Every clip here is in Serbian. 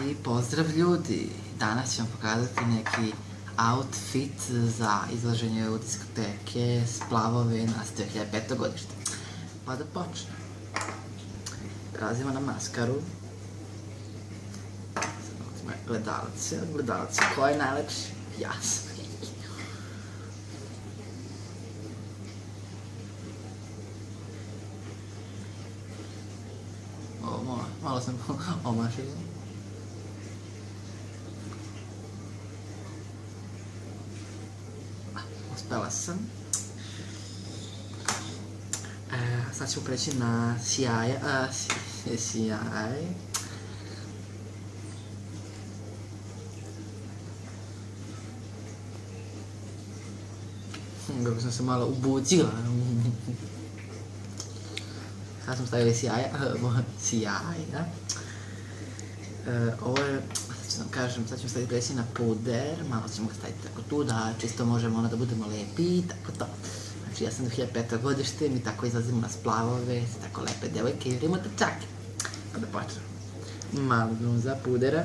I pozdrav ljudi, danas ću vam pokazati neki outfit za izlaženje u diskoteke Splavove na 2005. godište. Pa da počnem. Prelazimo na maskaru. Gledalce, ko je najlepši? Ja sam. Malo sam omašila. Uspela sam. Sad ćemo preći na sjaj. Kako sam se malo ubucila. Sad smo stavili sjaj, da? Ovo je, sad ćemo staviti preći na puder, malo ćemo ga staviti tako tu, da čisto možemo da budemo lepi, tako to. Znači ja sam 2005. godište, mi tako izlazimo na Splavove, tako lepe devojke i rimota čake. Pa da počnemo. Malo za pudera.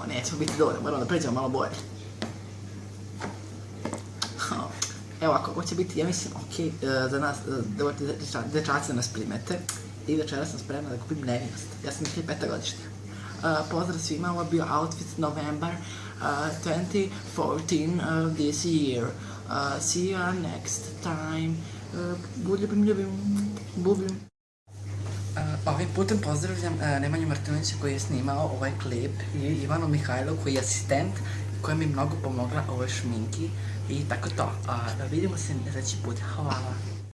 Nećemo biti dovoljno, moramo da pređemo malo bolje. Evo ako, ovo će biti, ja mislim, okej, za nas, dečaci nas primete. I večera sam spremna da kupim nevinost. Ja sam 2005. godište. Pozdrav svima, ovo je bio outfit November 2014 this year. See you next time. Ljubim. Ovim putem pozdravljam Nemanju Martinovića koji je snimao ovaj klip i Ivanu Mihajlov koji je asistent koja mi mnogo pomogla ovoj šminki i tako to. Da vidimo se sljedeći put. Hvala.